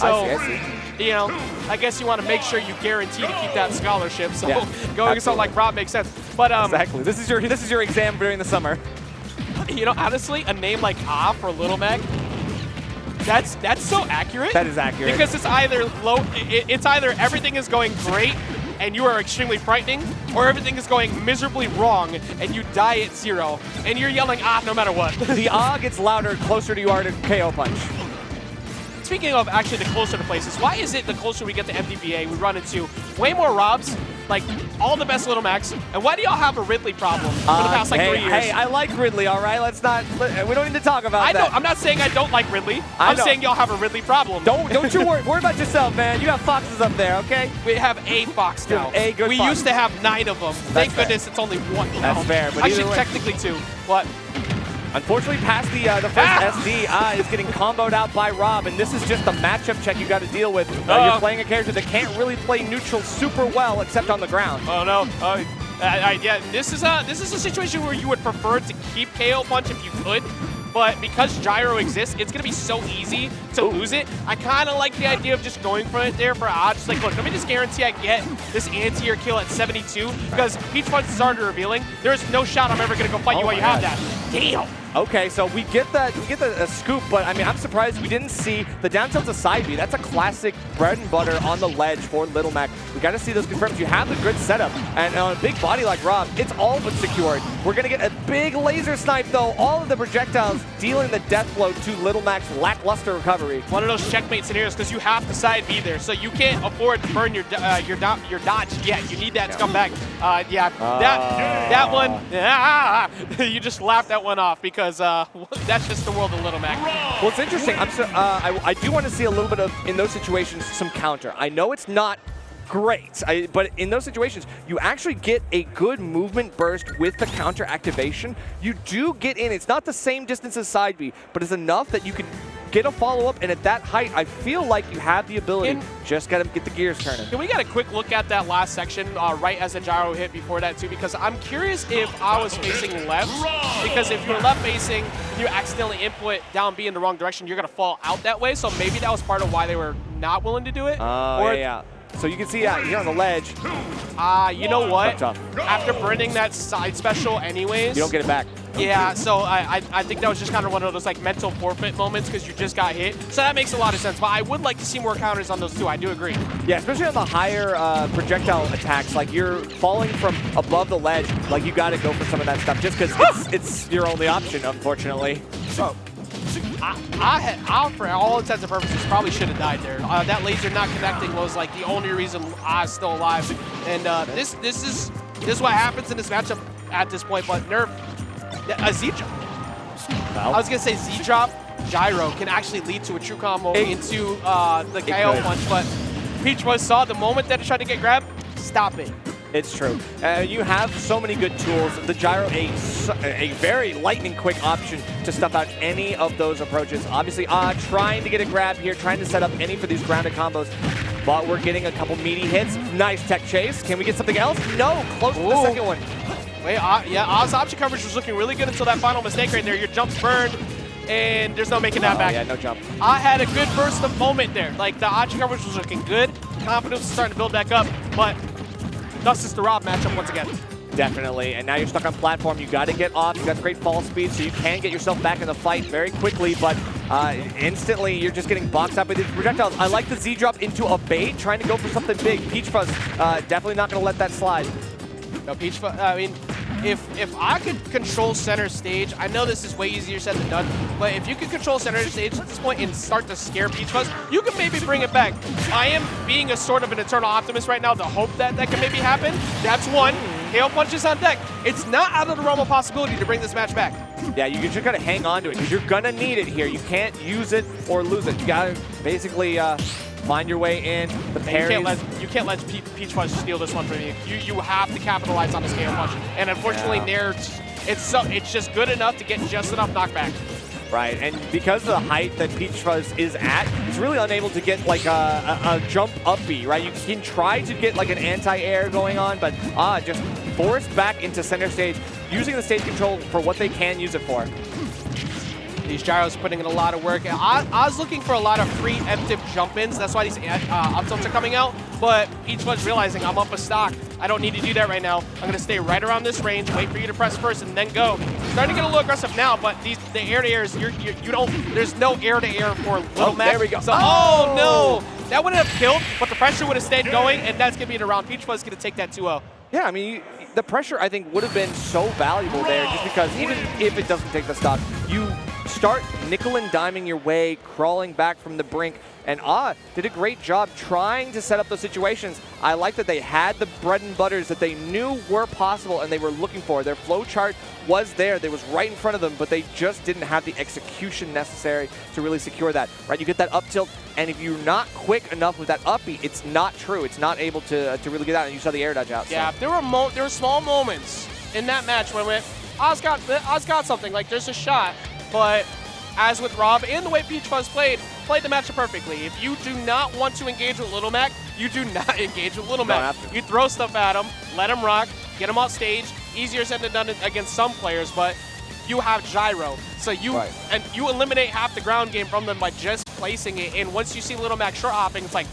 So, I see. you know, I guess you want to make sure you guarantee to keep that scholarship. So Yeah, going to something like Rob makes sense. But exactly. This is your exam during the summer. You know, honestly, a name like aaaaaaah for Little Mac, that's so accurate. That is accurate. Because it's either it's either everything is going great and you are extremely frightening, or everything is going miserably wrong and you die at 0 and you're yelling no matter what. The gets louder closer to you are to KO punch. Speaking of actually the closer to places, why is it the closer we get to MDBA, we run into way more Robs, like all the best Little Macs, and why do y'all have a Ridley problem for the past like 3 years? Hey, I like Ridley, all right? We don't need to talk about that. I'm not saying I don't like Ridley. I'm saying y'all have a Ridley problem. Don't you worry about yourself, man. You got foxes up there, okay? We have a fox now. A good we fox. used to have 9 of them. Thank goodness it's only 1 now. That's fair, but actually technically 2. What? Unfortunately, past the first SD, is getting comboed out by Rob, and this is just the matchup check you got to deal with. You're playing a character that can't really play neutral super well, except on the ground. Oh no! Yeah, this is a situation where you would prefer to keep KO punch if you could, but because gyro exists, it's gonna be so easy to lose it. I kind of like the idea of just going for it there for odds. Just like, look, let me just guarantee I get this anti-air kill at 72 because PeachFuzz is already revealing. There's no shot I'm ever gonna go fight you while you have that. Damn. Okay, so we get the scoop, but I mean, I'm surprised we didn't see the down tilt to side B. That's a classic bread and butter on the ledge for Little Mac. We got to see those confirmed. You have the good setup, and on a big body like Rob, it's all but secured. We're gonna get a big laser snipe though. All of the projectiles dealing the death blow to Little Mac's lackluster recovery. One of those checkmate scenarios because you have to side B there, so you can't afford to burn your dodge yet. You need that to come back. That one, you just laughed that one off because that's just the world of Little Mac. Well, it's interesting. I do want to see a little bit of, in those situations, some counter. I know it's not great, but in those situations, you actually get a good movement burst with the counter activation. You do get in. It's not the same distance as side B, but it's enough that you can get a follow-up, and at that height, I feel like you have the ability. Just got to get the gears turning. Can we get a quick look at that last section right as the gyro hit before that, too? Because I'm curious if I was facing left, because if you're left facing, you accidentally input down B in the wrong direction, you're going to fall out that way. So maybe that was part of why they were not willing to do it. Yeah. So you can see here on the ledge. You know what? After burning that side special anyways. You don't get it back. Yeah, so I think that was just kind of one of those like mental forfeit moments because you just got hit. So that makes a lot of sense. But I would like to see more counters on those two. I do agree. Yeah, especially on the higher projectile attacks. Like you're falling from above the ledge. Like you got to go for some of that stuff just because it's your only option, unfortunately. So I, for all intents and purposes, probably should have died there. That laser not connecting was like the only reason I was still alive. And this is what happens in this matchup at this point. But Nerf, a Z-drop. I was gonna say Z-drop gyro can actually lead to a true combo into the KO punch, but PeachFuzz saw the moment that it tried to get grabbed. Stop it. It's true. You have so many good tools. The gyro, a very lightning quick option to stuff out any of those approaches. Obviously, trying to get a grab here, trying to set up any for these grounded combos. But we're getting a couple meaty hits. Nice tech chase. Can we get something else? No, close to the second one. Wait, yeah, Aaah's option coverage was looking really good until that final mistake right there. Your jump's burned, and there's no making that back. Yeah, no jump. I had a good burst of moment there. Like, the option coverage was looking good. Confidence was starting to build back up, but thus is the Rob matchup once again. Definitely, and now you're stuck on platform. You got to get off. You got great fall speed, so you can get yourself back in the fight very quickly, but instantly you're just getting boxed out by these projectiles. I like the Z-drop into a bait, trying to go for something big. PeachFuzz definitely not going to let that slide. No, PeachFuzz, I mean, if I could control center stage, I know this is way easier said than done, but if you could control center stage at this point and start to scare PeachFuzz, you can maybe bring it back. I am being a sort of an eternal optimist right now to hope that that can maybe happen. That's one. KO punches on deck. It's not out of the realm of possibility to bring this match back. Yeah, you just gotta hang on to it because you're gonna need it here. You can't use it or lose it. You gotta basically find your way in. The parries. You can't let PeachFuzz steal this one from you. You have to capitalize on this KO punch. And unfortunately, Nair, it's just good enough to get just enough knockback. Right, and because of the height that PeachFuzz is at, he's really unable to get like a jump up B, right? You can try to get like an anti-air going on, but just forced back into center stage, using the stage control for what they can use it for. These gyros putting in a lot of work. And I was looking for a lot of preemptive jump-ins. That's why these up tilts are coming out. But PeachFuzz realizing I'm up a stock. I don't need to do that right now. I'm going to stay right around this range, wait for you to press first, and then go. Starting to get a little aggressive now, but the air-to-airs, you don't, there's no air-to-air for Little Mac. There we go. So, oh no! That wouldn't have killed, but the pressure would have stayed going, and that's going to be it around. PeachFuzz is going to take that 2-0. Yeah, I mean, the pressure, I think, would have been so valuable there just because even if it doesn't take the stock, you start nickel and diming your way, crawling back from the brink, and aaaaaaah did a great job trying to set up those situations. I like that they had the bread and butters that they knew were possible and they were looking for. Their flow chart was there. They was right in front of them, but they just didn't have the execution necessary to really secure that. Right? You get that up tilt, and if you're not quick enough with that up B, it's not true. It's not able to really get out, and you saw the air dodge out. Yeah, so. there were small moments in that match when Oz got something, like there's a shot, but as with Rob and the way PeachFuzz played the matchup perfectly. If you do not want to engage with Little Mac, you do not engage with Little Mac. You throw stuff at him, let him rock, get him off stage. Easier said than done against some players, but you have gyro. So you eliminate half the ground game from them by just placing it. And once you see Little Mac short hopping, it's like,